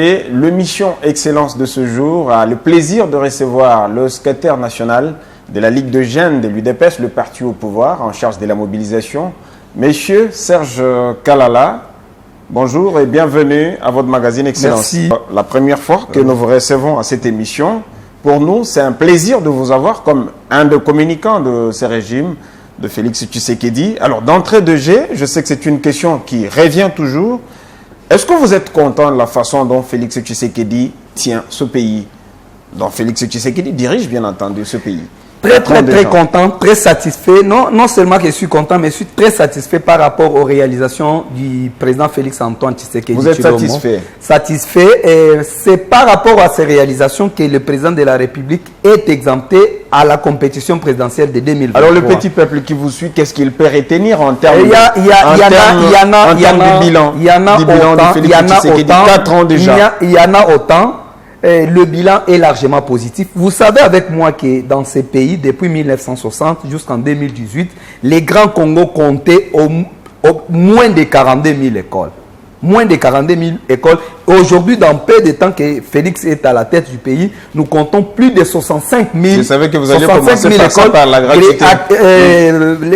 Et l'émission Excellence de ce jour a le plaisir de recevoir le secrétaire national de la Ligue de jeunes de l'UDPS, le parti au pouvoir, en charge de la mobilisation, Monsieur Serge Kalala. Bonjour et bienvenue à votre magazine Excellence. Merci. La première fois que nous vous recevons à cette émission, pour nous, c'est un plaisir de vous avoir comme un des communicants de ce régime, de Félix Tshisekedi. Alors, d'entrée de jeu, je sais que c'est une question qui revient toujours. Est-ce que vous êtes content de la façon dont Félix Tshisekedi tient ce pays, dont Félix Tshisekedi dirige bien entendu ce pays? Très content, très satisfait. Non seulement que je suis content, mais je suis très satisfait par rapport aux réalisations du président Félix Antoine Tshisekedi. Vous êtes satisfait? Satisfait. Et c'est par rapport à ces réalisations que le président de la République est exempté à la compétition présidentielle de 2023. Alors le petit peuple qui vous suit, qu'est-ce qu'il peut retenir en termes de bilan? Il y en a autant. 4 ans déjà. Il y en a autant. Le bilan est largement positif. Vous savez avec moi que dans ces pays, depuis 1960 jusqu'en 2018, les grands Congo comptaient au moins de 42 000 écoles. Moins de 42 000 écoles. Aujourd'hui, dans peu de temps que Félix est à la tête du pays, nous comptons plus de 65 000. Je savais que vous alliez commencer par la gratuité.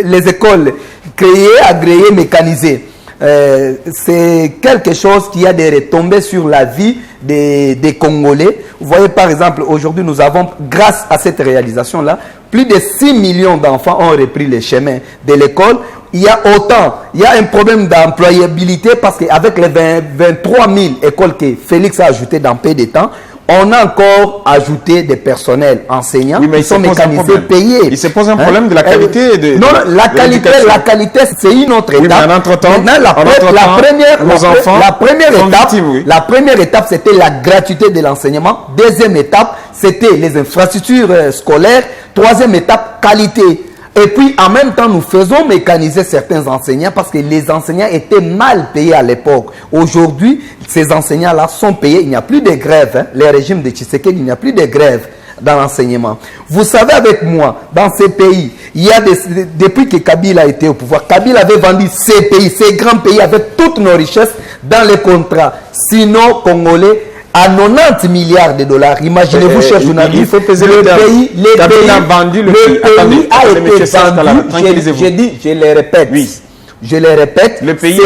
Les écoles créées, agréées, mécanisées. C'est quelque chose qui a des retombées sur la vie des Congolais. Vous voyez par exemple, aujourd'hui nous avons, grâce à cette réalisation-là, plus de 6 millions d'enfants ont repris les chemins de l'école. Il y a un problème d'employabilité parce qu'avec les 23 000 écoles que Félix a ajoutées dans peu de temps, on a encore ajouté des personnels enseignants qui sont mécanisés, payés. Il se pose un problème de la qualité la qualité, c'est une autre étape. Mais en entre-temps, la première étape, c'était la gratuité de l'enseignement. Deuxième étape, c'était les infrastructures scolaires. Troisième étape, qualité. Et puis, en même temps, nous faisons mécaniser certains enseignants parce que les enseignants étaient mal payés à l'époque. Aujourd'hui, ces enseignants-là sont payés. Il n'y a plus de grève. Les régimes de Tshisekedi, il n'y a plus de grève dans l'enseignement. Vous savez avec moi, dans ces pays, il y a depuis que Kabila a été au pouvoir, Kabila avait vendu ces pays, ces grands pays avec toutes nos richesses dans les contrats sino-congolais à 90 milliards de dollars. Imaginez-vous, chers journalistes, il faut peser le pays a été vendu. Je le répète. Oui. Je le répète, le pays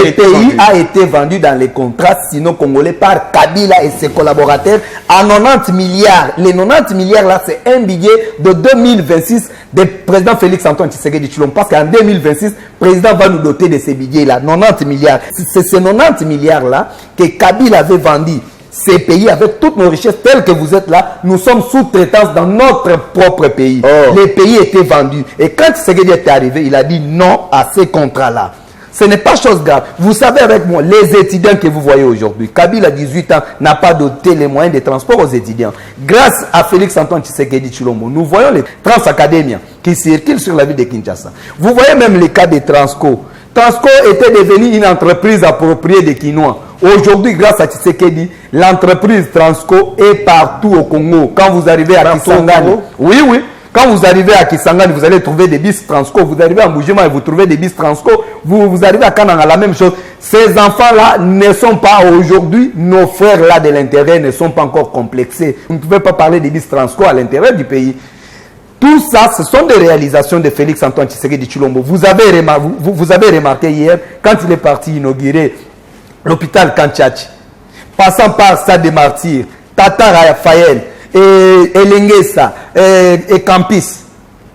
a été vendu dans les contrats sino-congolais par Kabila et ses collaborateurs à 90 milliards. Les 90 milliards là, c'est un billet de 2026 du président Félix Antoine Tshisekedi Tshilombo. Parce qu'en 2026, le président va nous doter de ces billets là, 90 milliards. C'est ces 90 milliards là que Kabila avait vendu. Ces pays avec toutes nos richesses telles que vous êtes là, nous sommes sous-traitance dans notre propre pays. Les pays étaient vendus. Et quand Tshisekedi est arrivé, il a dit non à ces contrats-là. Ce n'est pas chose grave. Vous savez avec moi, les étudiants que vous voyez aujourd'hui, Kabila, 18 ans, n'a pas doté les moyens de transport aux étudiants. Grâce à Félix Antoine Tshisekedi Tshilombo, nous voyons les Transacadémiens qui circulent sur la ville de Kinshasa. Vous voyez même les cas de Transco. Transco était devenu une entreprise appropriée des Quinois. Aujourd'hui, grâce à Tshisekedi, l'entreprise Transco est partout au Congo. Quand vous arrivez à Kisangani, oui. Quand vous arrivez à Kisangani, vous allez trouver des bus Transco. Vous arrivez à Mbujima et vous trouvez des bus Transco. Vous arrivez à Kananga, la même chose. Ces enfants-là ne sont pas aujourd'hui, nos frères-là de l'intérieur ne sont pas encore complexés. Vous ne pouvez pas parler des bus Transco à l'intérieur du pays. Tout ça, ce sont des réalisations de Félix Antoine Tshisekedi Tshilombo. Vous avez remarqué hier, quand il est parti inaugurer l'hôpital Kanchachi, passant par Stade des Martyrs, Tata Raphaël, et Lengesa, et Campus,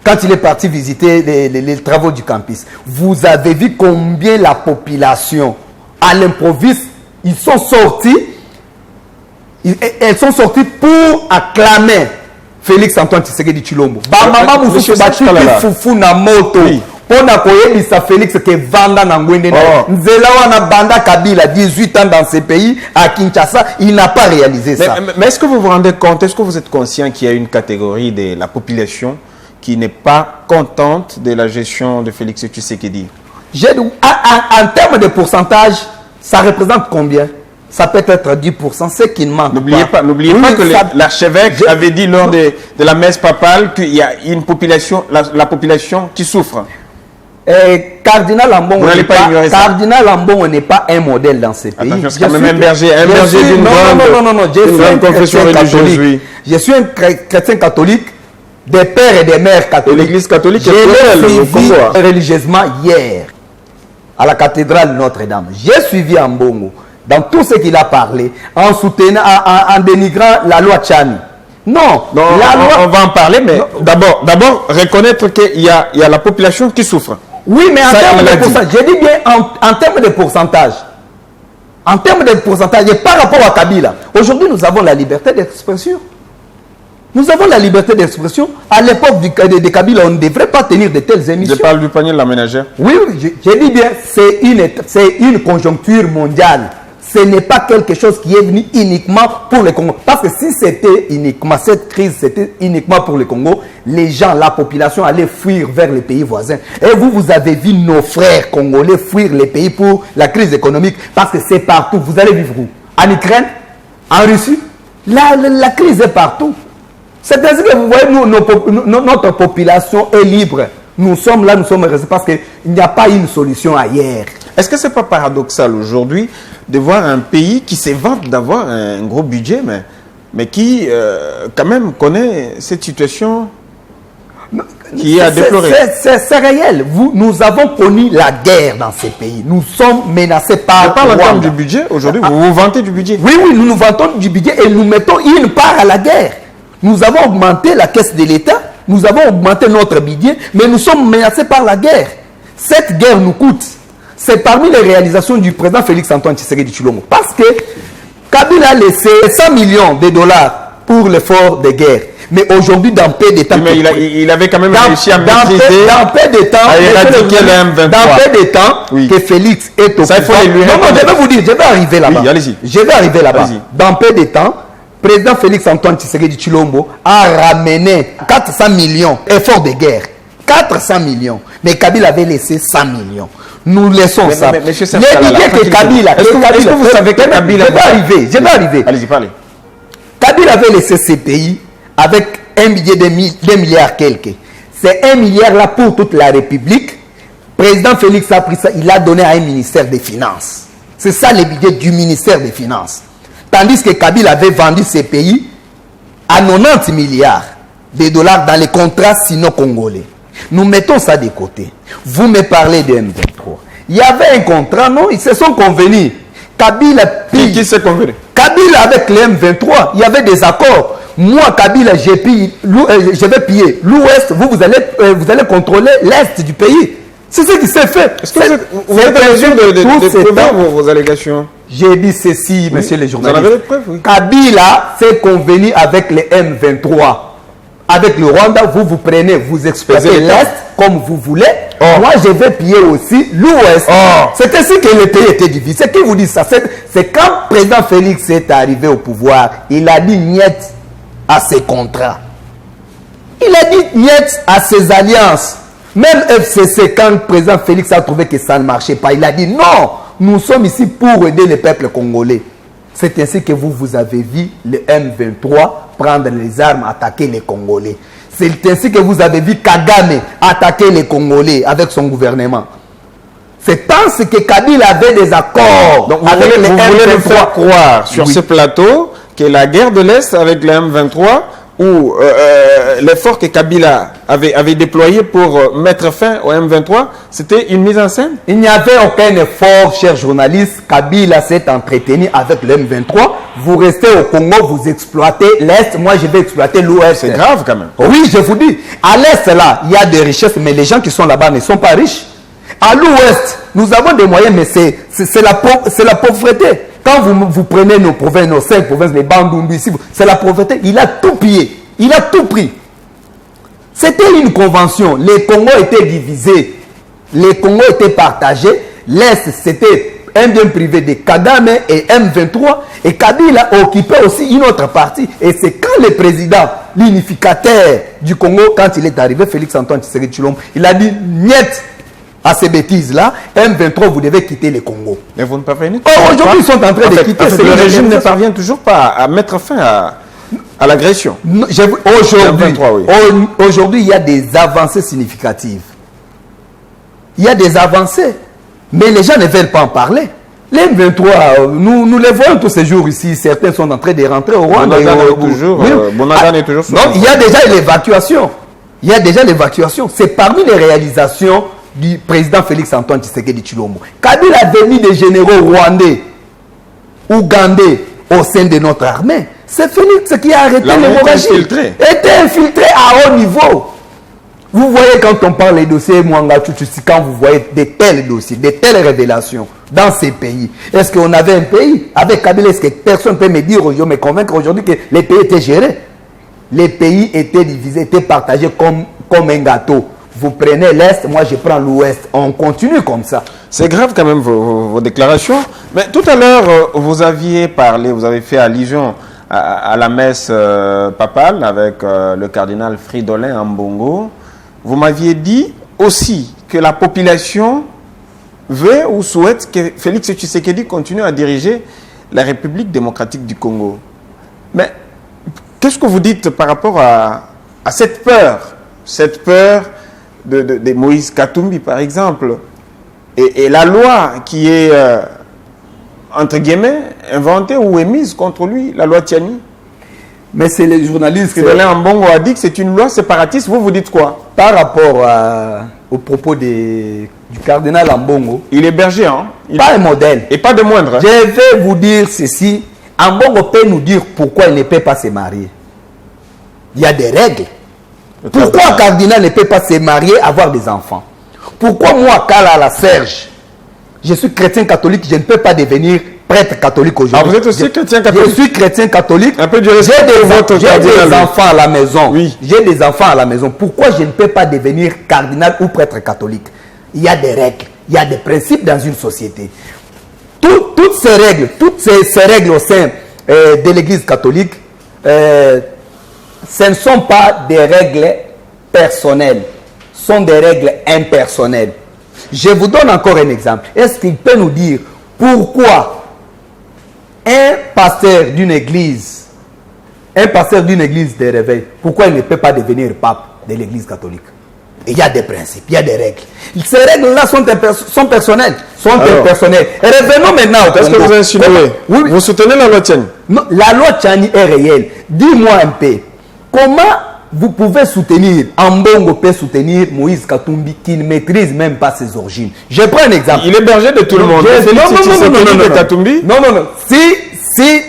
quand il est parti visiter les travaux du campus, vous avez vu combien la population, à l'improviste, elles sont sorties pour acclamer Félix Antoine Tshisekedi Tshilombo. Maman Moussou Bati Foufou na moto. On a koyebisa Félix que vanda na ngwende na nzela wana banda Kabila 18 ans dans ces pays à Kinshasa, il n'a pas réalisé ça. Mais est-ce que vous vous rendez compte, est-ce que vous êtes conscient qu'il y a une catégorie de la population qui n'est pas contente de la gestion de Félix Tshisekedi? En termes de pourcentage, ça représente combien? Ça peut être 10%, ce qui ne manque pas. N'oubliez pas que l'archevêque avait dit lors de la messe papale qu'il y a une population, la population qui souffre. Cardinal Ambongo n'allez pas ignorer ça. Cardinal Ambongo n'est pas un modèle dans ces pays. Attention, c'est quand même un berger d'une non. Je suis un confession religieuse, oui. Je suis un chrétien catholique, des pères et des mères catholiques. L'Église catholique est plurielle au Congo. Religieusement hier, à la cathédrale Notre-Dame. J'ai suivi Ambongo dans tout ce qu'il a parlé, en soutenant, en dénigrant la loi Tchani. Non, on va en parler, mais d'abord reconnaître qu'il y a la population qui souffre. Oui, mais en termes de pourcentage, je dis bien en termes de pourcentage. En termes de pourcentage, et par rapport à Kabila, aujourd'hui nous avons la liberté d'expression. Nous avons la liberté d'expression. À l'époque de Kabila, on ne devrait pas tenir de telles émissions. Je parle du panier de la ménagère. Oui, je dis bien, c'est une conjoncture mondiale. Ce n'est pas quelque chose qui est venu uniquement pour le Congo. Parce que si c'était uniquement, cette crise, c'était uniquement pour le Congo, les gens, la population allait fuir vers les pays voisins. Et vous avez vu nos frères congolais fuir les pays pour la crise économique. Parce que c'est partout. Vous allez vivre où? En Ukraine? En Russie? La crise est partout. C'est ainsi que vous voyez, notre population est libre. Nous sommes là, nous sommes restés parce qu'il n'y a pas une solution ailleurs. Est-ce que ce n'est pas paradoxal aujourd'hui de voir un pays qui se vante d'avoir un gros budget, mais qui quand même connaît cette situation qui est à déplorer? C'est réel. Nous avons connu la guerre dans ces pays. Nous sommes menacés par... Je parle en termes du budget. Aujourd'hui, vous vous vantez du budget. Oui, nous nous vantons du budget et nous mettons une part à la guerre. Nous avons augmenté la caisse de l'État, nous avons augmenté notre budget, mais nous sommes menacés par la guerre. Cette guerre nous coûte. C'est parmi les réalisations du président Félix Antoine Tshisekedi Tshilombo. Parce que Kabila a laissé 100 millions de dollars pour l'effort de guerre. Mais aujourd'hui, dans peu de temps... Mais il avait quand même réussi à maîtriser, dans peu de temps, à éradiquer le M23. Dans peu de temps, oui, que Félix est au pouvoir... Non, je vais vous dire, je vais arriver là-bas. Oui, allez-y. Je vais arriver là-bas. Dans peu de temps, président Félix Antoine Tshisekedi Tshilombo a ramené 400 millions effort de guerre. 400 millions. Mais Kabila avait laissé 100 millions. Nous laissons ça. Mais monsieur que Kabila... Est-ce que vous savez que Kabila... Je vais arriver. Allez-y, parlez. Kabila avait laissé ces pays avec un budget de 2 milliards quelques. C'est 1 milliard là pour toute la République. Président Félix a pris ça, il a donné à un ministère des Finances. C'est ça le budget du ministère des Finances. Tandis que Kabila avait vendu ces pays à 90 milliards de dollars dans les contrats sino-congolais. Nous mettons ça de côté. Vous me parlez de M23. Il y avait un contrat, non? Ils se sont convenus. Kabila pille. Qui s'est convenu? Kabila avec les M23, il y avait des accords. Moi, Kabila, je vais piller l'Ouest, vous allez contrôler l'Est du pays. C'est ce qui s'est fait. Est-ce que vous avez des mesures de prouver vos allégations? J'ai dit ceci, monsieur le journaliste. Vous en avez des preuves, oui. Kabila s'est convenu avec les M23. Avec le Rwanda, vous prenez, vous exploitez l'Est comme vous voulez. Moi, je vais piller aussi l'Ouest. C'est ainsi que le pays était divisé. Qui vous dit ça? C'est quand le président Félix est arrivé au pouvoir, il a dit niet à ses contrats. Il a dit niet à ses alliances. Même FCC, quand le président Félix a trouvé que ça ne marchait pas, il a dit non, nous sommes ici pour aider le peuple congolais. C'est ainsi que vous avez vu le M23 prendre les armes, attaquer les Congolais. C'est ainsi que vous avez vu Kagame attaquer les Congolais avec son gouvernement. C'est parce que Kabila avait des accords. Donc avec vous voulez nous faire croire sur ce plateau que la guerre de l'Est avec le M23 ou l'effort que Kabila avait déployé pour mettre fin au M23, c'était une mise en scène? Il n'y avait aucun effort, chers journalistes. Kabila s'est entretenu avec le M23. Vous restez au Congo, vous exploitez l'Est. Moi, je vais exploiter l'Ouest. C'est grave quand même. Oui, je vous dis. À l'Est, là, il y a des richesses, mais les gens qui sont là-bas ne sont pas riches. À l'Ouest, nous avons des moyens, mais c'est la pauvreté. Quand vous prenez nos provinces, nos 5 provinces, les Bandundu ici, c'est la pauvreté. Il a tout pillé. Il a tout pris. C'était une convention. Les Congos étaient divisés. Les Congos étaient partagés. L'Est, c'était un bien privé de Kagame et M23. Et Kabila occupait aussi une autre partie. Et c'est quand le président, l'unificateur du Congo, quand il est arrivé, Félix Antoine Tshisekedi Tshilombo, il a dit niet à ces bêtises-là, M23, vous devez quitter le Congo. Mais vous ne parvenez pas. Aujourd'hui, ils sont en train de quitter. Le régime ne parvient toujours pas à mettre fin à l'agression. Aujourd'hui, il y a des avancées significatives. Il y a des avancées. Mais les gens ne veulent pas en parler. Les M23, nous les voyons tous ces jours ici. Certains sont en train de rentrer au Rwanda. Bonagan est toujours non, il y a déjà l'évacuation. Il y a déjà l'évacuation. C'est parmi les réalisations du président Félix Antoine Tshisekedi Tshilombo. Kabila a devenu des généraux rwandais, ougandais au sein de notre armée. C'est Félix qui a arrêté l'hémorragie. Était infiltré à haut niveau. Vous voyez quand on parle des dossiers Mwanga Tchoutoussi, quand vous voyez de tels dossiers, de telles révélations dans ces pays, est-ce qu'on avait un pays avec Kabila? Est-ce que personne ne peut me dire, me convaincre aujourd'hui que les pays étaient gérés? Les pays étaient divisés, étaient partagés comme un gâteau. Vous prenez l'Est, moi je prends l'Ouest. On continue comme ça. C'est grave quand même vos déclarations. Mais tout à l'heure, vous aviez parlé, vous avez fait allusion à la messe papale avec le cardinal Fridolin Ambongo. Vous m'aviez dit aussi que la population veut ou souhaite que Félix Tshisekedi continue à diriger la République démocratique du Congo. Mais qu'est-ce que vous dites par rapport à cette peur de Moïse Katumbi, par exemple, et la loi qui est, entre guillemets, inventée ou émise contre lui, la loi Tiani? Mais c'est les journalistes... Fridolin Ambongo a dit que c'est une loi séparatiste. Vous dites quoi? Par rapport au propos du cardinal Ambongo... Il est berger, hein? Pas un modèle. Et pas de moindre. Hein? Je vais vous dire ceci. Ambongo peut nous dire pourquoi il ne peut pas se marier. Il y a des règles. Pourquoi un cardinal ne peut pas se marier, avoir des enfants? Pourquoi moi, Kala Serge, je suis chrétien catholique, je ne peux pas devenir prêtre catholique aujourd'hui? Ah, vous êtes aussi chrétien catholique? Je suis chrétien catholique. Un peu de respect pour votre cardinal. J'ai des enfants à la maison. Oui. J'ai des enfants à la maison. Pourquoi je ne peux pas devenir cardinal ou prêtre catholique? Il y a des règles, il y a des principes dans une société. Toutes ces règles au sein de l'Église catholique, ce ne sont pas des règles personnelles, ce sont des règles impersonnelles. Je vous donne encore un exemple. Est-ce qu'il peut nous dire pourquoi un pasteur d'une église de réveil, pourquoi il ne peut pas devenir pape de l'église catholique? Il y a des principes, il y a des règles. Ces règles-là sont personnelles. Et revenons maintenant au Congo. Qu'est-ce que vous insinuez? Oui. Vous soutenez la loi Tiani? Non, la loi Tiani est réelle. Dis-moi un peu, comment vous pouvez soutenir, Ambongo peut soutenir Moïse Katumbi qui ne maîtrise même pas ses origines? Je prends un exemple. Il est berger de tout le monde. Non. Si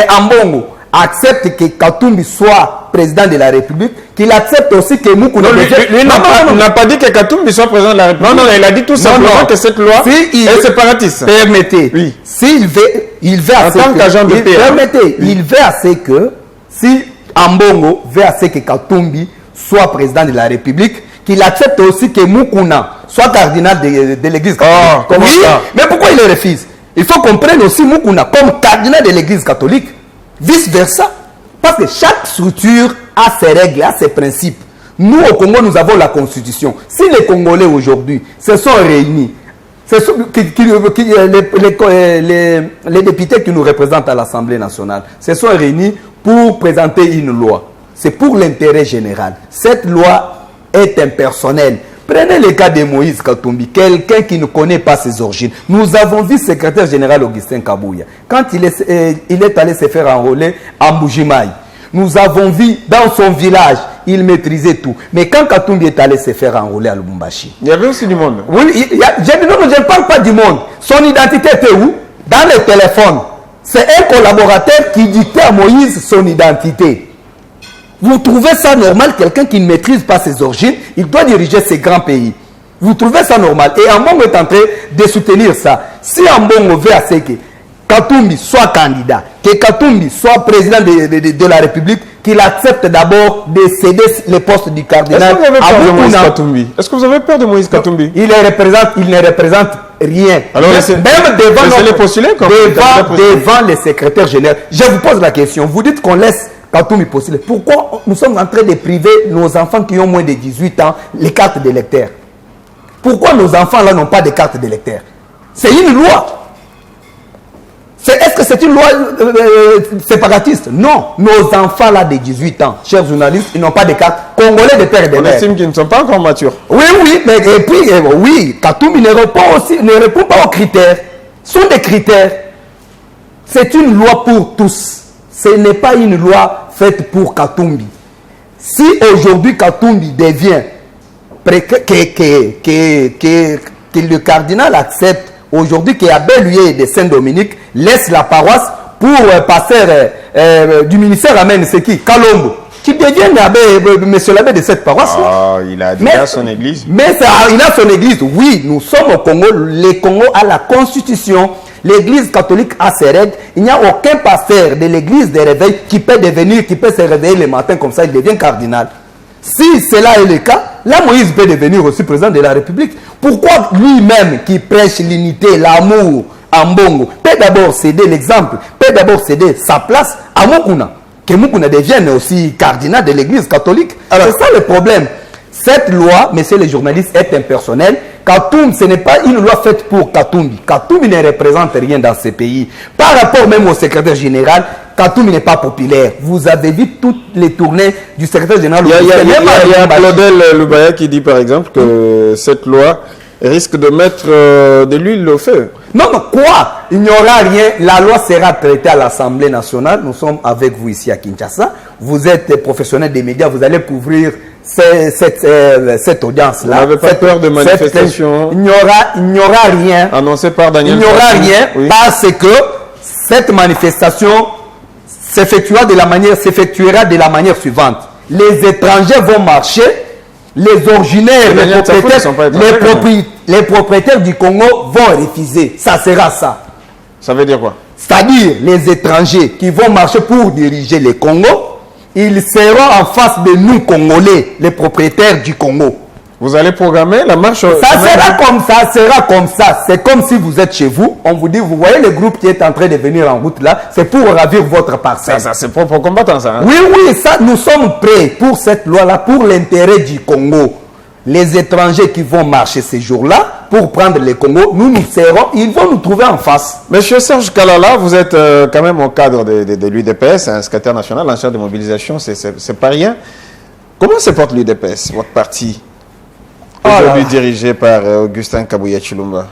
Ambongo accepte que Katumbi soit président de la République, qu'il accepte aussi que Moukouna... Lui n'a pas dit que Katumbi soit président de la République. Non, il a dit tout simplement que cette loi est séparatiste. Permettez. Oui. S'il veut... En tant qu'agent de paix. Permettez. Il veut assez que... Si Ambongo veut assez que Katumbi soit président de la République, qu'il accepte aussi que Moukouna soit cardinal de l'Église catholique. Comment ça? Mais pourquoi il le refuse? Il faut qu'on prenne aussi Moukouna comme cardinal de l'Église catholique. Vice-versa. Parce que chaque structure a ses règles, a ses principes. Nous, au Congo, nous avons la Constitution. Si les Congolais, aujourd'hui, se sont réunis, les députés qui nous représentent à l'Assemblée nationale se sont réunis pour présenter une loi. C'est pour l'intérêt général. Cette loi est impersonnelle. Prenez le cas de Moïse Katumbi, quelqu'un qui ne connaît pas ses origines. Nous avons vu le secrétaire général Augustin Kabouya. Quand il est allé se faire enrôler à Mbujimaï, nous avons vu dans son village, il maîtrisait tout. Mais quand Katumbi est allé se faire enrôler à Lubumbashi, il y avait aussi du monde. Oui, je ne parle pas du monde. Son identité était où? Dans le téléphone. C'est un collaborateur qui dictait à Moïse son identité. Vous trouvez ça normal, quelqu'un qui ne maîtrise pas ses origines, il doit diriger ces grands pays. Vous trouvez ça normal? Et Ambongo est en train de soutenir ça. Si Ambongo veut assez que Katumbi soit candidat, que Katumbi soit président de la République, qu'il accepte d'abord de céder les postes du cardinal à Moïse Katumbi. Est-ce que vous avez peur de Moïse Katumbi? Il ne représente rien. Alors, même devant les secrétaires généraux. Je vous pose la question. Vous dites qu'on laisse Katumbi postuler. Pourquoi nous sommes en train de priver nos enfants qui ont moins de 18 ans les cartes d'électeurs? Pourquoi nos enfants là n'ont pas de cartes d'électeurs? C'est une loi. Est-ce que c'est une loi séparatiste? Non. Nos enfants là de 18 ans, chers journalistes, ils n'ont pas de carte congolais de père et de mère. On estime qu'ils ne sont pas encore matures. Oui, mais et puis, oui, Katumbi ne répond pas aux critères. Ce sont des critères. C'est une loi pour tous. Ce n'est pas une loi faite pour Katumbi. Si aujourd'hui Katumbi devient que le cardinal accepte aujourd'hui qu'Abel Huye de Saint-Dominique laisse la paroisse pour passer du ministère amène c'est qui Kalombo, qui devient monsieur l'abbé de cette paroisse. Ah, il a son église. Mais il a son église. Oui, nous sommes au Congo. Le Congo a la constitution. L'église catholique a ses règles. Il n'y a aucun pasteur de l'église de réveil qui peut se réveiller le matin comme ça, il devient cardinal. Si cela est le cas, là, Moïse peut devenir aussi président de la République. Pourquoi lui-même qui prêche l'unité, l'amour en Bongo, peut d'abord céder l'exemple, peut d'abord céder sa place à Mukuna, que Mukuna devienne aussi cardinal de l'église catholique? C'est ça le problème. Cette loi, messieurs les journalistes, est impersonnelle. Katumbi, ce n'est pas une loi faite pour Katumbi. Katumbi ne représente rien dans ce pays. Par rapport même au secrétaire général, Katumbi n'est pas populaire. Vous avez vu toutes les tournées du secrétaire général. Il y a Claudel Lubaya qui dit par exemple que cette loi risque de mettre de l'huile au feu. Non, quoi? Il n'y aura rien. La loi sera traitée à l'Assemblée nationale. Nous sommes avec vous ici à Kinshasa. Vous êtes professionnel des médias. Vous allez couvrir cette audience-là. Vous n'avez pas peur de manifestations? Il n'y aura rien. Annoncé par Daniel. Il n'y aura rien parce que cette manifestation s'effectuera de la manière suivante. Les étrangers vont marcher. Les originaires, les propriétaires du Congo vont refuser. Ça sera ça. Ça veut dire quoi? C'est-à-dire les étrangers qui vont marcher pour diriger le Congo, ils seront en face de nous, Congolais, les propriétaires du Congo. Vous allez programmer la marche? Ça sera comme ça. C'est comme si vous êtes chez vous. On vous dit, vous voyez le groupe qui est en train de venir en route là, c'est pour ravir votre parcelle. Ça c'est propre aux combattants, ça. Hein? Oui, ça, nous sommes prêts pour cette loi-là, pour l'intérêt du Congo. Les étrangers qui vont marcher ces jours-là pour prendre le Congo, ils vont nous trouver en face. Monsieur Serge Kalala, vous êtes quand même au cadre de l'UDPS, un secrétaire national en charge de mobilisation, c'est pas rien. Comment se porte l'UDPS, votre parti, aujourd'hui dirigé par Augustin Kabouya Chilumba?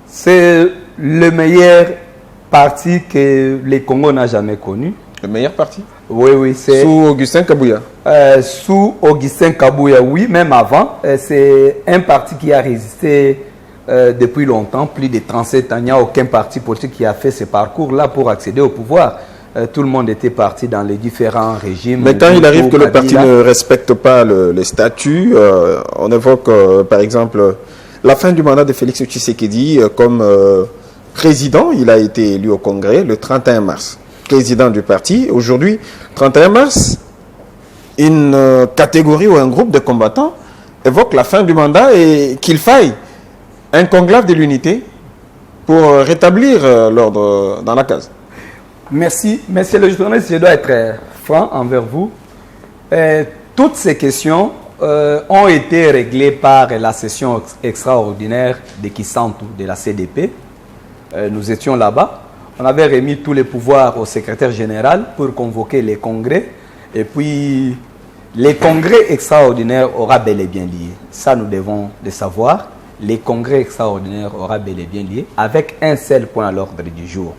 C'est le meilleur parti que le Congo n'a jamais connu. Le meilleur parti? Oui, c'est... Sous Augustin Kabouya? Sous Augustin Kabouya, oui, même avant. C'est un parti qui a résisté depuis longtemps, plus de 37 ans. Il n'y a aucun parti politique qui a fait ce parcours-là pour accéder au pouvoir. Tout le monde était parti dans les différents régimes. Mais quand il arrive que le parti ne respecte pas les statuts, on évoque par exemple la fin du mandat de Félix Tshisekedi comme président. Il a été élu au Congrès le 31 mars. Président du parti. Aujourd'hui, 31 mars, une catégorie ou un groupe de combattants évoque la fin du mandat et qu'il faille un conclave de l'unité pour rétablir l'ordre dans la case. Merci. Monsieur le journaliste, je dois être franc envers vous. Toutes ces questions ont été réglées par la session extraordinaire de Kisantu de la CDP. Nous étions là-bas. On avait remis tous les pouvoirs au secrétaire général pour convoquer les congrès. Et puis, les congrès extraordinaires aura bel et bien lié. Ça, nous devons le savoir. Les congrès extraordinaires aura bel et bien lié avec un seul point à l'ordre du jour.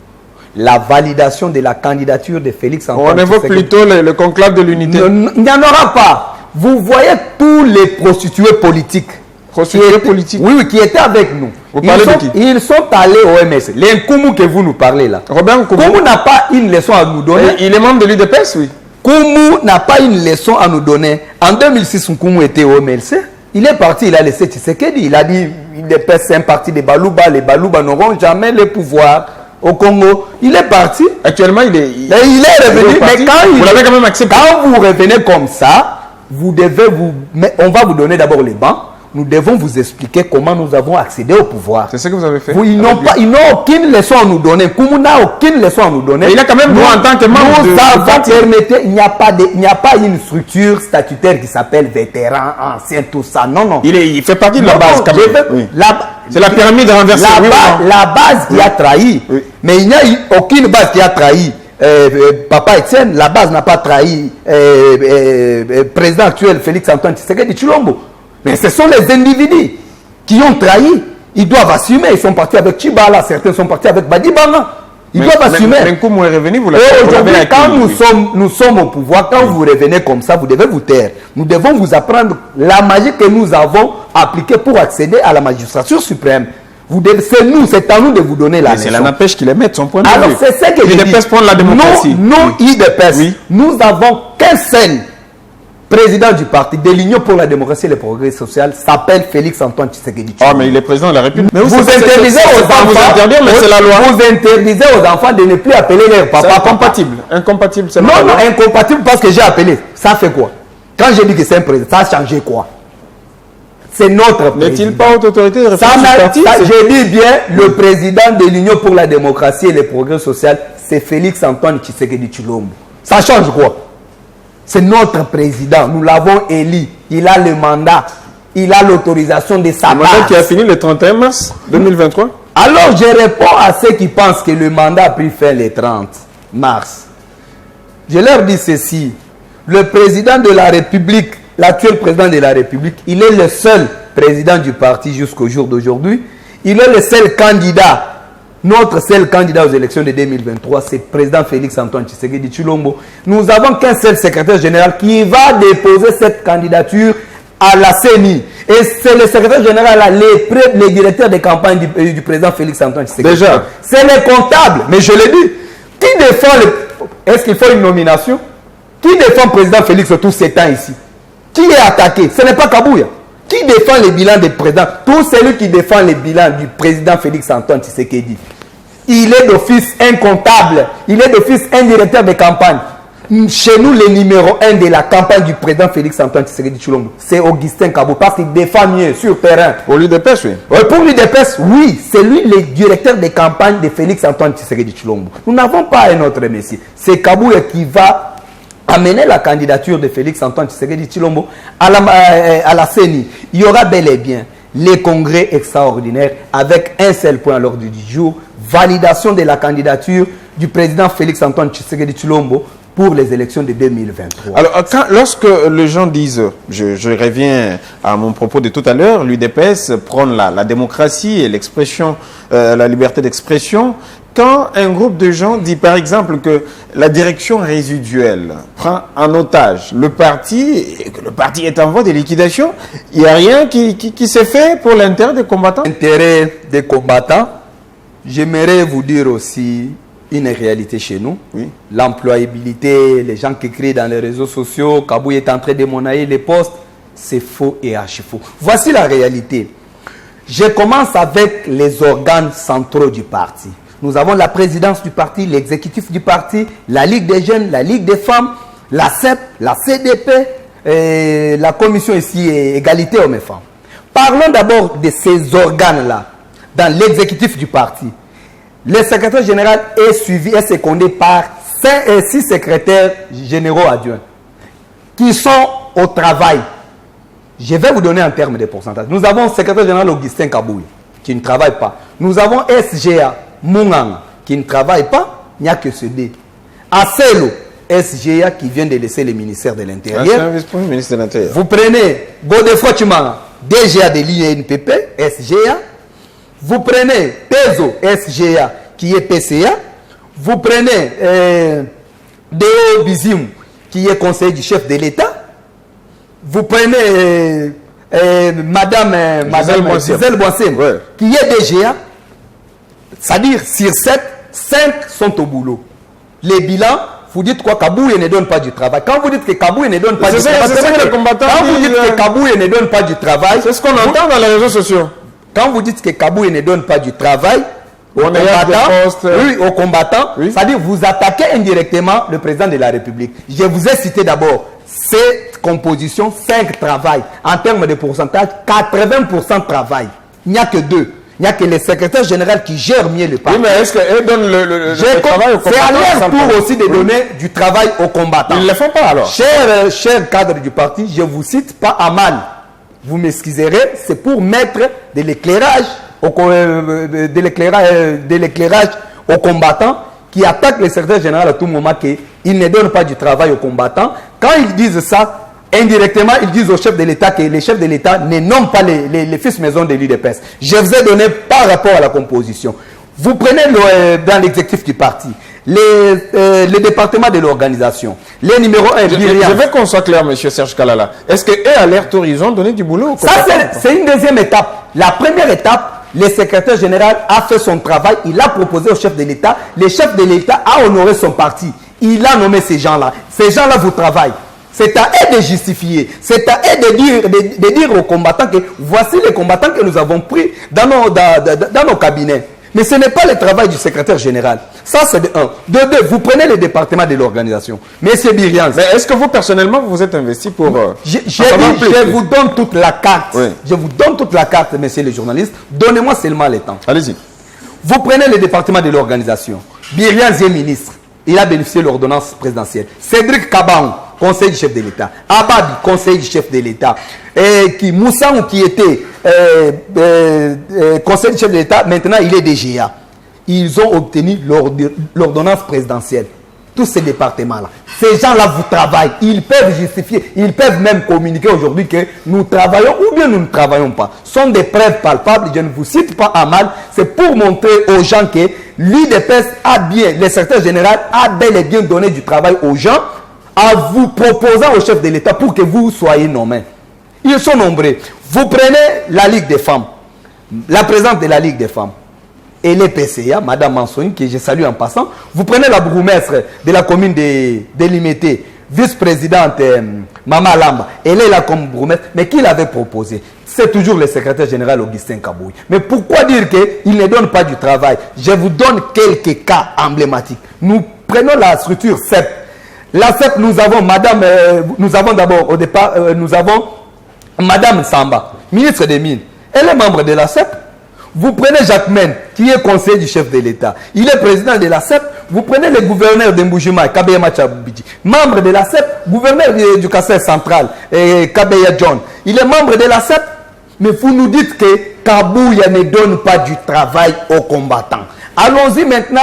La validation de la candidature de Félix Antoine. On évoque plutôt le conclave de l'unité. Il n'y en aura pas. Vous voyez tous les prostituées politiques. Oui, qui étaient avec nous. Ils sont allés au MSC. Les Nkumu que vous nous parlez là. Robert Nkumu n'a pas une leçon à nous donner. Il est membre de l'UDPS, oui. Nkumu n'a pas une leçon à nous donner. En 2006, Nkumu était au MLC. Il est parti, il a laissé Tshisekedi. Il a dit, l'UDPS c'est un parti des Balouba. Les Balouba n'auront jamais le pouvoir au Congo. Il est parti. Actuellement, il est revenu. Mais vous l'avez quand même accepté. Quand vous revenez comme ça, on va vous donner d'abord les bancs. nous devons vous expliquer comment nous avons accédé au pouvoir. C'est ce que vous avez fait. Ils n'ont aucune leçon à nous donner. Koumou n'a aucune leçon à nous donner. Mais il a quand même droit en tant que membre il n'y a pas une structure statutaire qui s'appelle vétéran, ancien, tout ça. Non, non. Il fait partie de la base quand même. Oui. C'est la pyramide renversée. La base qui a trahi. Oui. Mais il n'y a aucune base qui a trahi. Papa Etienne, la base n'a pas trahi président actuel Félix Antoine Tshisekedi Tshilombo. Mais ce sont les individus qui ont trahi. Ils doivent assumer. Ils sont partis avec Chibala, certains sont partis avec Badibanga. Ils doivent assumer. Mais comment est revenu, vous aujourd'hui, quand nous sommes au pouvoir, quand vous revenez comme ça, vous devez vous taire. Nous devons vous apprendre la magie que nous avons appliquée pour accéder à la magistrature suprême. C'est à nous de vous donner la leçon. C'est la NAPEJ qui les met de son point de vue. Alors c'est ce que je dis. IDPS prendre la démocratie. Nous, IDPS, nous avons qu'un seul président du parti de l'Union pour la démocratie et le progrès social, s'appelle Félix Antoine Tshisekedi. Ah, mais il est président de la République. Mais vous interdisez aux enfants, vous interdire, mais c'est la loi. Vous interdisez aux enfants de ne plus appeler leur papa. C'est incompatible. Incompatible, c'est non, incompatible parce que j'ai appelé. Ça fait quoi? Quand j'ai dit que c'est un président, ça a changé quoi? C'est notre président. N'est-il pas haute autorité de référence du parti? Je dis bien, le président de l'Union pour la démocratie et le progrès social, c'est Félix Antoine Tshisekedi Tshilombo. Ça change quoi? C'est notre président. Nous l'avons élu. Il a le mandat. Il a l'autorisation de sa part. Le mandat qui a fini le 31 mars 2023. Alors, je réponds à ceux qui pensent que le mandat a pris fin le 30 mars. Je leur dis ceci. Le président de la République, l'actuel président de la République, il est le seul président du parti jusqu'au jour d'aujourd'hui. Il est le seul candidat. Notre seul candidat aux élections de 2023, c'est le président Félix Antoine Tshisekedi Tshilombo. Nous n'avons qu'un seul secrétaire général qui va déposer cette candidature à la CENI. Et c'est le secrétaire général, les directeurs de campagne du président Félix Antoine Tshisekedi. Déjà. C'est les comptables. Mais je l'ai dit. Qui défend Est-ce qu'il faut une nomination? Qui défend le président Félix tous ces temps ici? Qui est attaqué? Ce n'est pas Kabouya. Qui défend les bilans des présidents? Tout celui qui défend les bilans du président Félix Antoine Tshisekedi. Il est d'office un comptable. Il est d'office un directeur de campagne. Chez nous, le numéro 1 de la campagne du président Félix Antoine Tshisekedi Tshilombo, c'est Augustin Kabou, parce qu'il défend mieux sur terrain. Pour l'UDPS, oui. Pour l'UDPS, oui. C'est lui le directeur de campagne de Félix Antoine Tshisekedi Tshilombo. Nous n'avons pas un autre messie. C'est Kabou qui va amener la candidature de Félix Antoine Tshisekedi Tshilombo à la CENI. Il y aura bel et bien les congrès extraordinaires avec un seul point à l'ordre du jour, validation de la candidature du président Félix Antoine Tshisekedi Tshilombo pour les élections de 2023. Alors, lorsque les gens disent, je reviens à mon propos de tout à l'heure, l'UDPS prône la démocratie et l'expression, la liberté d'expression, quand un groupe de gens dit par exemple que la direction résiduelle prend en otage le parti et que le parti est en voie de liquidation, il n'y a rien qui s'est fait pour l'intérêt des combattants? L'intérêt des combattants, j'aimerais vous dire aussi une réalité chez nous. Oui. L'employabilité, les gens qui écrivent dans les réseaux sociaux, Kabou est en train de monnayer les postes, c'est faux et archi faux. Voici la réalité. Je commence avec les organes centraux du parti. Nous avons la présidence du parti, l'exécutif du parti, la Ligue des jeunes, la Ligue des femmes, la CEP, la CDP, la commission ici égalité hommes et femmes. Parlons d'abord de ces organes-là dans l'exécutif du parti. Le secrétaire général est suivi et secondé par 6 secrétaires généraux adjoints qui sont au travail. Je vais vous donner en termes de pourcentage. Nous avons le secrétaire général Augustin Kabouy qui ne travaille pas. Nous avons SGA Mounganga qui ne travaille pas, il n'y a que ce D. Acelo SGA qui vient de laisser le ministère de l'Intérieur. Ministre de l'Intérieur. Vous prenez Godefroy Chimanga, DGA de l'INPP, SGA. Vous prenez Pezo SGA qui est PCA. Vous prenez Deo Bizim qui est conseiller du chef de l'État. Vous prenez Madame Gisèle Boissem qui est DGA. C'est-à-dire sur 7, 5 sont au boulot. Les bilans, vous dites quoi? Kabouye ne donne pas du travail. Quand vous dites que Kabouye ne donne pas du travail, quand vous dites que Kabouye ne donne pas du travail, c'est ce qu'on entend dans les réseaux sociaux. Quand vous dites que Kabouye ne donne pas du travail aux combattants, oui. C'est-à-dire vous attaquez indirectement le président de la République. Je vous ai cité d'abord cette composition, 5 travaillent. En termes de pourcentage, 80% travaillent. Il n'y a que 2. Il n'y a que les secrétaires généraux qui gèrent mieux le parti. Oui, mais est-ce qu'eux donnent le travail aux combattants? C'est à leur tour aussi de donner du travail aux combattants. Ils ne le font pas alors. Chers cadres du parti, je ne vous cite pas à mal. Vous m'excuserez, c'est pour mettre de l'éclairage aux combattants qui attaquent le secrétaire général à tout moment qu'ils ne donnent pas du travail aux combattants. Quand ils disent ça, indirectement, ils disent au chef de l'État que les chefs de l'État ne nomment pas les fils maison de l'UDPS. Je vous ai donné par rapport à la composition. Vous prenez dans l'exécutif du parti, les départements de l'organisation, les numéros 1, je veux qu'on soit clair, M. Serge Kalala. Est-ce qu'eux, à l'alerte horizon, donné du boulot? Ça, c'est une deuxième étape. La première étape, le secrétaire général a fait son travail, il a proposé au chef de l'État, le chef de l'État a honoré son parti. Il a nommé ces gens-là. Ces gens-là vous travaillent. C'est à eux de justifier. C'est à eux de dire aux combattants que voici les combattants que nous avons pris dans nos cabinets. Mais ce n'est pas le travail du secrétaire général. Ça, c'est de 1. De 2, vous prenez le département de l'organisation. Monsieur Birians. Mais est-ce que vous, personnellement, vous êtes investi pour... je vous donne toute la carte. Oui. Je vous donne toute la carte, messieurs les journalistes. Donnez-moi seulement le temps. Allez-y. Vous prenez le département de l'organisation. Birians est ministre. Il a bénéficié de l'ordonnance présidentielle. Cédric Kabaou, conseil du chef de l'État. Abad, conseil du chef de l'État. Moussang, qui était conseil du chef de l'État, maintenant il est DGA. Ils ont obtenu l'ordonnance présidentielle. Tous ces départements-là. Ces gens-là vous travaillent. Ils peuvent justifier, ils peuvent même communiquer aujourd'hui que nous travaillons ou bien nous ne travaillons pas. Ce sont des preuves palpables. Je ne vous cite pas à mal. C'est pour montrer aux gens que l'UDPS a bien, le secrétaire général a bel et bien donné du travail aux gens en vous proposant au chef de l'État pour que vous soyez nommés. Ils sont nombreux. Vous prenez la Ligue des femmes, la présidente de la Ligue des femmes, et les PCA, Mme Mansouni, que je salue en passant. Vous prenez la bourgmestre de la commune de Limité, vice-présidente Mama Lamba, elle est là comme bourgmestre, mais qui l'avait proposé? C'est toujours le secrétaire général Augustin Kaboui. Mais pourquoi dire qu'il ne donne pas du travail? Je vous donne quelques cas emblématiques. Nous prenons la structure CEP. La CEP, nous avons d'abord, au départ, nous avons Mme Samba, ministre des Mines. Elle est membre de la CEP. Vous prenez Jacques Men, qui est conseiller du chef de l'État. Il est président de la CEP. Vous prenez le gouverneur de Mboujima, Kabeya Chabidji, membre de la CEP, gouverneur du Kassai central, Kabeya John. Il est membre de la CEP. Mais vous nous dites que Kabouya ne donne pas du travail aux combattants. Allons-y maintenant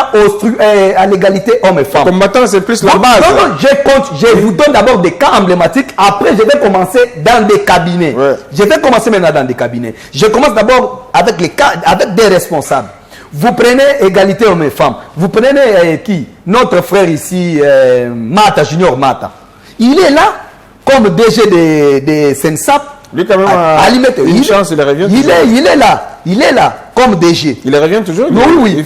à l'égalité hommes et femmes. Les combattants, c'est plus la base. Non, je vous donne d'abord des cas emblématiques. Après, je vais commencer dans des cabinets. Ouais. Je vais commencer maintenant dans des cabinets. Je commence d'abord avec les cas, avec des responsables. Vous prenez égalité hommes et femmes. Vous prenez qui? Notre frère ici, Mata, Junior Mata. Il est là comme DG de Sensap. Lui, quand même, une chance, il revient toujours. Il est là, comme DG. Il revient toujours. Oui.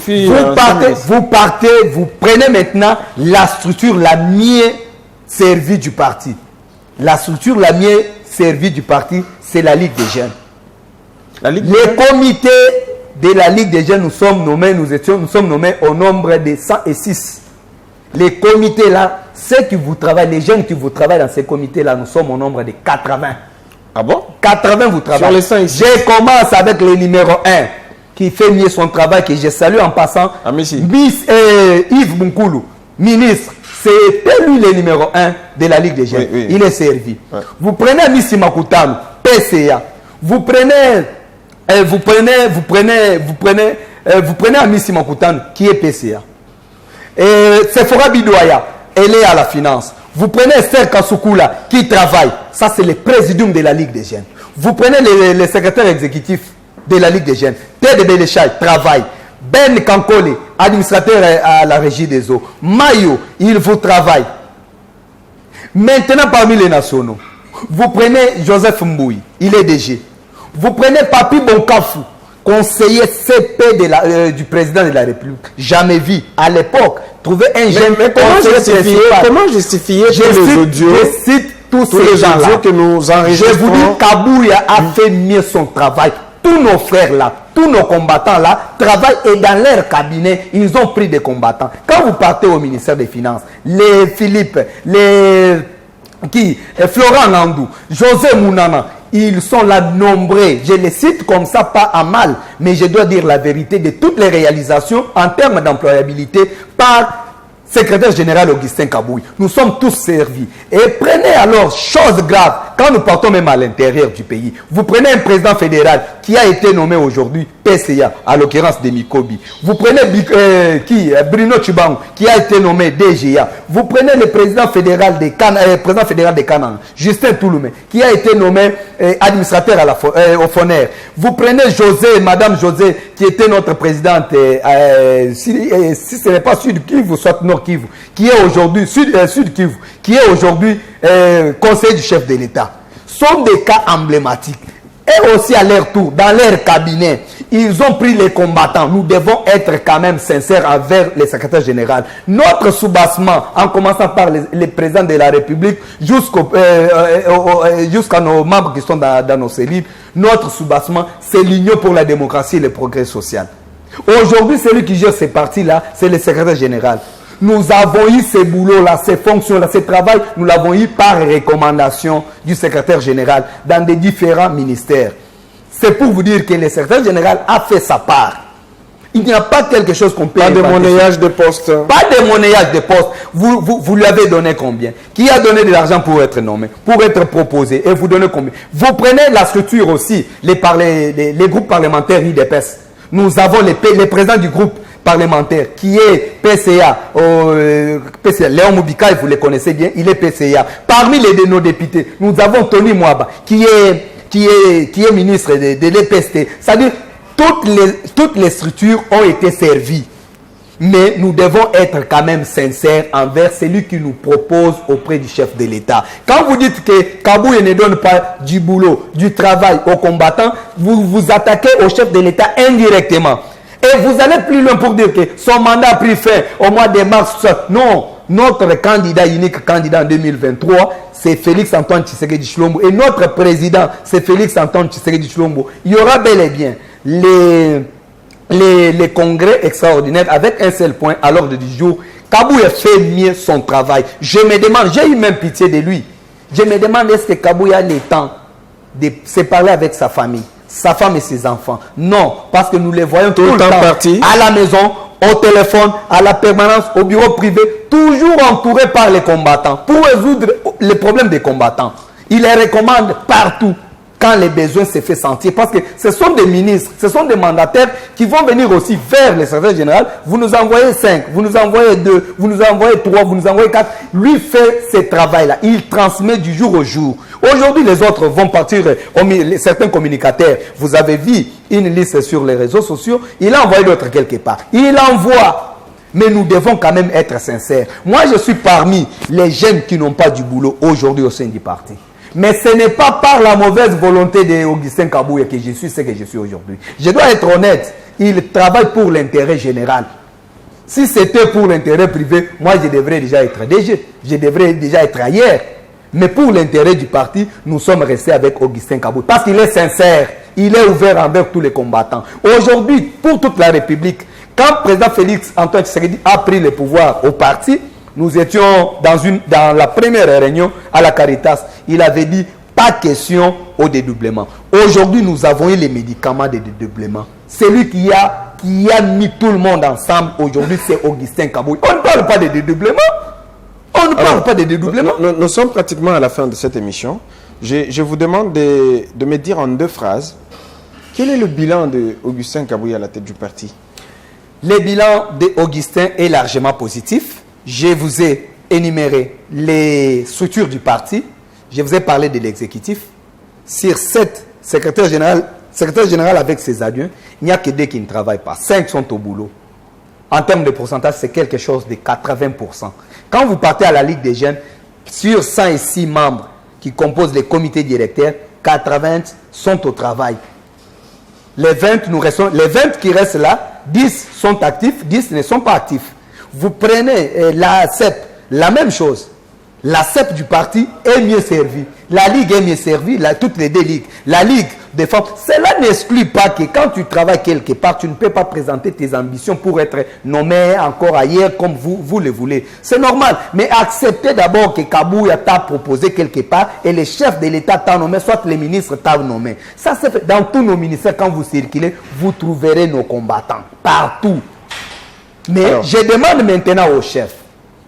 Vous prenez maintenant la structure la mieux servie du parti. La structure la mieux servie du parti, c'est la Ligue des Jeunes. Les comités de la Ligue des Jeunes, nous sommes nommés au nombre de 106. Les comités là, ceux qui vous travaillent, les jeunes qui vous travaillent dans ces comités là, nous sommes au nombre de 80. Ah bon? 80 vous travaillez. Sur les 100 je commence avec le numéro 1 qui fait mieux son travail, que je salue en passant. Ah, Miss Yves Bunkoulou, ministre. C'est lui le numéro 1 de la Ligue des Jeunes. Oui. Il est servi. Ouais. Vous prenez Missi Makutano, PCA. Vous prenez Missi Makutano qui est PCA. Sephora Bidouaya, elle est à la finance. Vous prenez Esther Kasukula qui travaille. Ça, c'est le présidium de la Ligue des Jeunes. Vous prenez le secrétaire exécutif de la Ligue des Jeunes. Ted Belechai travaille. Ben Kankole, administrateur à la régie des eaux. Mayo, il vous travaille. Maintenant, parmi les nationaux, vous prenez Joseph Mboui, il est DG. Vous prenez Papi Bonkafu, conseiller CP du président de la République. Jamais vu. À l'époque, trouver un jeune conseiller. Comment justifier les audios? Je cite tous ces gens-là. Que nous enregistrons. Je vous dis, Kabouya a fait mieux son travail. Tous nos frères là, tous nos combattants là, travaillent et dans leur cabinet, ils ont pris des combattants. Quand vous partez au ministère des Finances, les Philippe, les Florent Nandou, José Mounana, ils sont là nombreux. Je les cite comme ça, pas à mal, mais je dois dire la vérité de toutes les réalisations en termes d'employabilité par secrétaire général Augustin Kabouye. Nous sommes tous servis. Et prenez alors, chose grave, quand nous partons même à l'intérieur du pays, vous prenez un président fédéral qui a été nommé aujourd'hui PCA, à l'occurrence de Mikobi. Vous prenez Bruno Chibangu, qui a été nommé DGA. Vous prenez le président fédéral de Canaan, Justin Touloumé, qui a été nommé administrateur au FONER. Vous prenez Madame José, qui était notre présidente, si ce n'est pas Sud Kivu, soit Nord Kivu, qui est aujourd'hui Sud Kivu, qui est aujourd'hui conseiller du chef de l'État. Sont des cas emblématiques. Et aussi à leur tour, dans leur cabinet, ils ont pris les combattants. Nous devons être quand même sincères envers les secrétaires généraux. Notre soubassement, en commençant par les présidents de la République, jusqu'à nos membres qui sont dans nos cellules, notre soubassement, c'est l'Union pour la démocratie et le progrès social. Aujourd'hui, celui qui gère ces partis-là, c'est le secrétaire général. Nous avons eu ces boulots-là, ces fonctions-là, ces travail, nous l'avons eu par recommandation du secrétaire général dans des différents ministères. C'est pour vous dire que le secrétaire général a fait sa part. Il n'y a pas quelque chose qu'on peut... Pas de monnayage de poste. Pas de monnayage de poste. Vous lui avez donné combien? Qui a donné de l'argent pour être nommé, pour être proposé? Et vous donnez combien? Vous prenez la structure aussi, les groupes parlementaires IDPS. Nous avons les présidents du groupe parlementaire qui est PCA, Léon Moubika, vous le connaissez bien, il est PCA. Parmi nos députés, nous avons Tony Mwaba qui est ministre de l'EPST. C'est-à-dire toutes les structures ont été servies. Mais nous devons être quand même sincères envers celui qui nous propose auprès du chef de l'État. Quand vous dites que Kabouye ne donne pas du boulot, du travail aux combattants, vous vous attaquez au chef de l'État indirectement. Et vous allez plus loin pour dire que son mandat a pris fin au mois de mars. Non, notre unique candidat en 2023, c'est Félix Antoine Tshisekedi Tshilombo. Et notre président, c'est Félix Antoine Tshisekedi Tshilombo. Il y aura bel et bien les congrès extraordinaires avec un seul point à l'ordre du jour. Kabouye fait mieux son travail. Je me demande, j'ai eu même pitié de lui. Je me demande est-ce que Kabouye a le temps de se parler avec sa famille, sa femme et ses enfants. Non, parce que nous les voyons tout le temps à la maison, au téléphone, à la permanence, au bureau privé, toujours entourés par les combattants pour résoudre les problèmes des combattants. Il les recommande partout quand les besoins se font sentir. Parce que ce sont des ministres, ce sont des mandataires qui vont venir aussi vers le secrétaire général. Vous nous envoyez 5, vous nous envoyez 2, vous nous envoyez 3, vous nous envoyez 4. Lui fait ce travail-là. Il transmet du jour au jour. Aujourd'hui, les autres vont partir, certains communicateurs. Vous avez vu une liste sur les réseaux sociaux. Il a envoyé d'autres quelque part. Il envoie. Mais nous devons quand même être sincères. Moi, je suis parmi les jeunes qui n'ont pas du boulot aujourd'hui au sein du parti. Mais ce n'est pas par la mauvaise volonté d'Augustin Kabouye que je suis ce que je suis aujourd'hui. Je dois être honnête. Il travaille pour l'intérêt général. Si c'était pour l'intérêt privé, moi, je devrais déjà être DG. Je devrais déjà être ailleurs. Mais pour l'intérêt du parti, nous sommes restés avec Augustin Kabouye. Parce qu'il est sincère. Il est ouvert envers tous les combattants. Aujourd'hui, pour toute la République, quand le président Félix Antoine Tshisekedi a pris le pouvoir au parti, nous étions dans la première réunion à la Caritas. Il avait dit, pas question au dédoublement. Aujourd'hui, nous avons eu les médicaments de dédoublement. Celui qui a mis tout le monde ensemble, aujourd'hui, c'est Augustin Kabouye. On ne parle pas de dédoublement. On ne parle pas de dédoublement. Nous sommes pratiquement à la fin de cette émission. Je vous demande de me dire en 2 phrases, quel est le bilan d'Augustin Kabouye à la tête du parti? Le bilan d'Augustin est largement positif. Je vous ai énuméré les structures du parti. Je vous ai parlé de l'exécutif. Sur 7 secrétaires généraux avec ses adjoints, il n'y a que 2 qui ne travaillent pas. 5 sont au boulot. En termes de pourcentage, c'est quelque chose de 80%. Quand vous partez à la Ligue des jeunes, sur 106 membres qui composent les comités directeurs, 80 sont au travail. Les 20 qui restent là, 10 sont actifs, 10 ne sont pas actifs. Vous prenez la CEP, la même chose. La CEP du parti est mieux servie. La Ligue est mieux servie, toutes les 2 ligues. La Ligue, défendre. Cela n'exclut pas que quand tu travailles quelque part, tu ne peux pas présenter tes ambitions pour être nommé encore ailleurs comme vous le voulez. C'est normal. Mais acceptez d'abord que Kabouya t'a proposé quelque part et les chefs de l'État t'a nommé, soit les ministres t'a nommé. Ça, c'est fait. Dans tous nos ministères, quand vous circulez, vous trouverez nos combattants. Partout. Mais alors, je demande maintenant aux chefs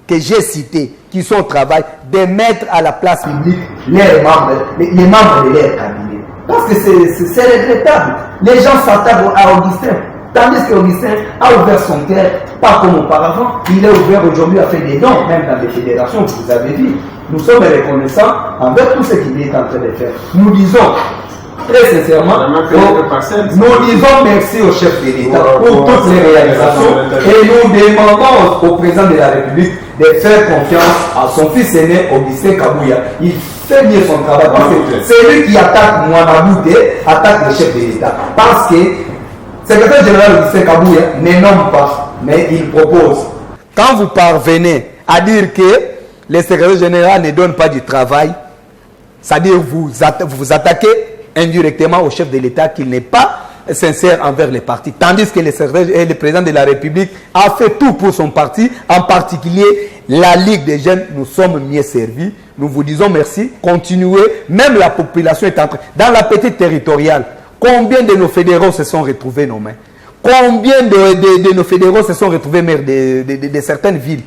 que j'ai cités, qui sont au travail, de mettre à la place publique les membres de leur cabinet. Parce que c'est regrettable. Les gens s'attardent à Augustin. Tandis qu'Augustin a ouvert son cœur, pas comme auparavant. Il est ouvert aujourd'hui à faire des dons, même dans les fédérations, vous avez vu. Nous sommes reconnaissants envers tout ce qu'il est en train de faire. Nous disons, très sincèrement, nous disons merci au chef de l'État pour toutes les réalisations et nous demandons au président de la République de faire confiance à son fils aîné Augustin Kabouya. Il fait bien son travail parce que c'est lui qui attaque Mouanabouté, attaque le chef de l'État. Parce que le secrétaire général Augustin Kabouya ne nomme pas, mais il propose. Quand vous parvenez à dire que le secrétaire général ne donne pas du travail, c'est-à-dire vous attaquez indirectement au chef de l'État qu'il n'est pas sincère envers les partis. Tandis que le président de la République a fait tout pour son parti, en particulier la Ligue des jeunes. Nous sommes mieux servis. Nous vous disons merci. Continuez. Même la population est en train. Dans la petite territoriale, combien de nos fédéraux se sont retrouvés nommés? Combien de nos fédéraux se sont retrouvés maires de certaines villes?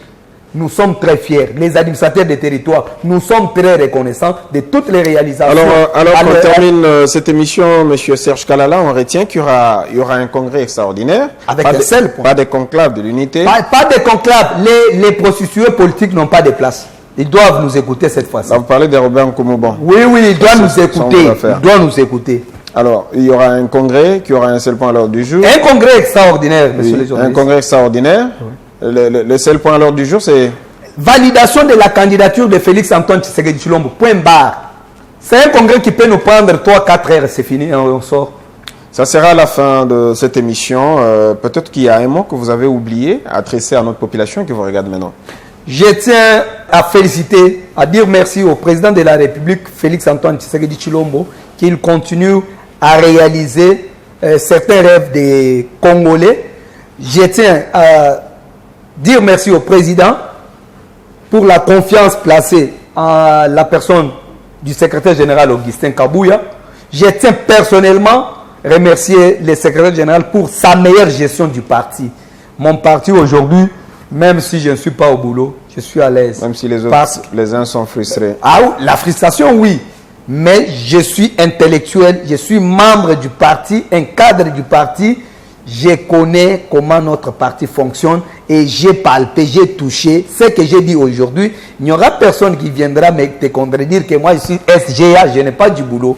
Nous sommes très fiers. Les administrateurs des territoires, nous sommes très reconnaissants de toutes les réalisations. Alors qu'on termine cette émission, M. Serge Kalala, on retient qu'il y aura un congrès extraordinaire. Avec un seul point. Pas de conclave de l'unité. Pas de conclave. Les prostituées politiques n'ont pas de place. Ils doivent nous écouter cette fois-ci. Vous parlez de Robert Nkoumouban. Oui, ils doivent nous écouter. Ils doivent nous écouter. Alors, il y aura un congrès qui aura un seul point à l'ordre du jour. Un congrès extraordinaire, monsieur le journaliste. Un congrès extraordinaire. Oui. Le seul point à l'ordre du jour, c'est... Validation de la candidature de Félix Antoine Tshisekedi Tshilombo. Point barre. C'est un congrès qui peut nous prendre 3-4 heures. C'est fini, on sort. Ça sera à la fin de cette émission. Peut-être qu'il y a un mot que vous avez oublié, adressé à notre population qui vous regarde maintenant. Je tiens à féliciter, à dire merci au président de la République, Félix Antoine Tshisekedi Tshilombo, qu'il continue à réaliser certains rêves des Congolais. Je tiens à dire merci au président pour la confiance placée en la personne du secrétaire général Augustin Kabouya. Je tiens personnellement à remercier le secrétaire général pour sa meilleure gestion du parti. Mon parti aujourd'hui, même si je ne suis pas au boulot, je suis à l'aise. Même si les autres, les uns sont frustrés. Ah, la frustration, oui. Mais je suis intellectuel, je suis membre du parti, un cadre du parti. Je connais comment notre parti fonctionne et j'ai palpé, j'ai touché. Ce que j'ai dit aujourd'hui, il n'y aura personne qui viendra me te contredire que moi je suis SGA, je n'ai pas du boulot.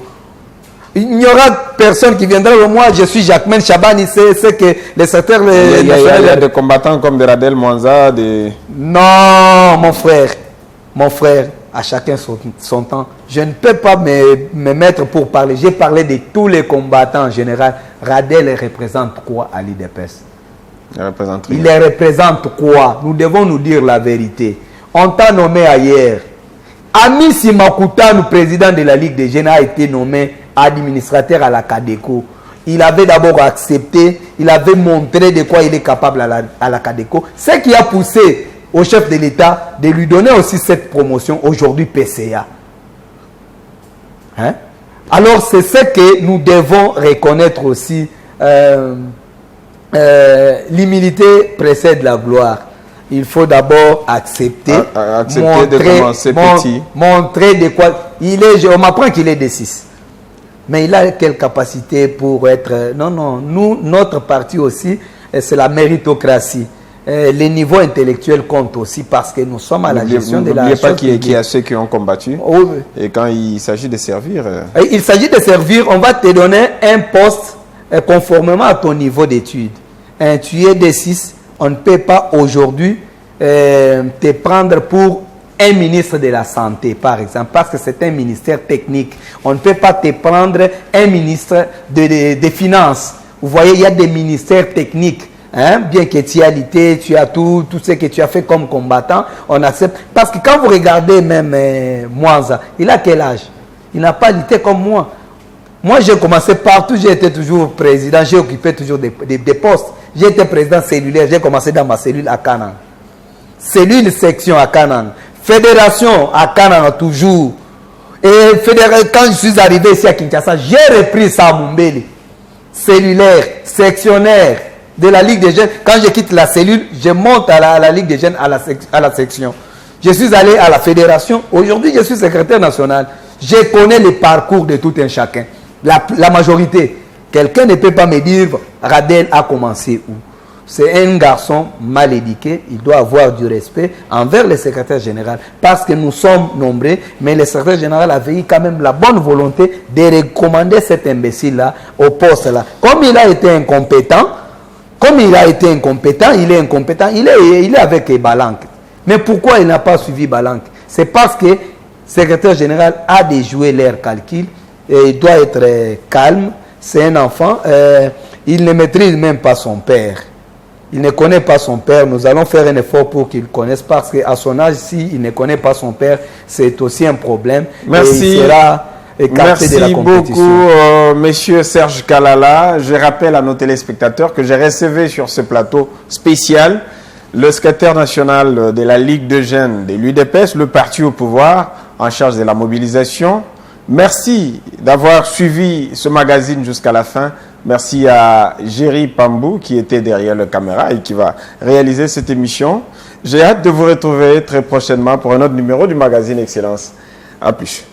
Il n'y aura personne qui viendra au moi, je suis Jacquemain Chabani, c'est que les secteurs... Il y a des combattants comme Beradel Mwanza, des... Non, mon frère, à chacun son temps. Je ne peux pas me mettre pour parler. J'ai parlé de tous les combattants en général. Radel représente quoi à l'IDPS? Il représente quoi? Nous devons nous dire la vérité. On t'a nommé ailleurs. Ami Simakuta, le président de la Ligue des Jeunes, a été nommé administrateur à la CADECO. Il avait d'abord accepté, il avait montré de quoi il est capable à la CADECO. Ce qui a poussé au chef de l'État de lui donner aussi cette promotion, aujourd'hui PCA. Hein? Alors c'est ce que nous devons reconnaître aussi. L'humilité précède la gloire. Il faut d'abord accepter, de commencer petit. Montrer de quoi il est. On m'apprend qu'il est D6. Mais il a quelle capacité pour être... Non, nous, notre parti aussi, c'est la méritocratie. Les niveaux intellectuels comptent aussi parce que nous sommes à la gestion de la... N'oubliez pas qu'il y a ceux qui ont combattu. Oh, oui. Et quand il s'agit de servir... Il s'agit de servir, on va te donner un poste conformément à ton niveau d'études. Tu es D6, on ne peut pas aujourd'hui te prendre pour un ministre de la Santé, par exemple, parce que c'est un ministère technique. On ne peut pas te prendre un ministre des Finances. Vous voyez, il y a des ministères techniques. Hein? Bien que tu as lutté, tu as tout ce que tu as fait comme combattant, on accepte. Parce que quand vous regardez même Mwanza, il a quel âge? Il n'a pas lutté comme moi. Moi, j'ai commencé partout, j'ai été toujours président, j'ai occupé toujours des postes. J'ai été président cellulaire, j'ai commencé dans ma cellule à Canaan. Cellule section à Canaan. Fédération à Canaan toujours. Et quand je suis arrivé ici à Kinshasa, j'ai repris ça à Mumbele. Cellulaire, sectionnaire de la Ligue des jeunes. Quand je quitte la cellule, je monte à la Ligue des jeunes à la section. Je suis allé à la fédération. Aujourd'hui, je suis secrétaire national. Je connais le parcours de tout un chacun. La majorité. Quelqu'un ne peut pas me dire Radel a commencé où. C'est un garçon mal éduqué. Il doit avoir du respect envers le secrétaire général. Parce que nous sommes nombreux. Mais le secrétaire général avait eu quand même la bonne volonté de recommander cet imbécile-là au poste-là. Comme il a été incompétent, il est incompétent. Il est avec Balank. Mais pourquoi il n'a pas suivi Balank? C'est parce que le secrétaire général a déjoué leurs calculs. Et il doit être calme. C'est un enfant. Il ne maîtrise même pas son père. Il ne connaît pas son père. Nous allons faire un effort pour qu'il connaisse parce qu'à son âge, s'il ne connaît pas son père, c'est aussi un problème. Merci. Et il sera écarté de la compétition. Merci beaucoup, monsieur Serge Kalala. Je rappelle à nos téléspectateurs que j'ai recevé sur ce plateau spécial le secrétaire national de la Ligue de jeunes de l'UDPS, le parti au pouvoir, en charge de la mobilisation. Merci d'avoir suivi ce magazine jusqu'à la fin. Merci à Jerry Pambou qui était derrière la caméra et qui va réaliser cette émission. J'ai hâte de vous retrouver très prochainement pour un autre numéro du magazine Excellence. À plus.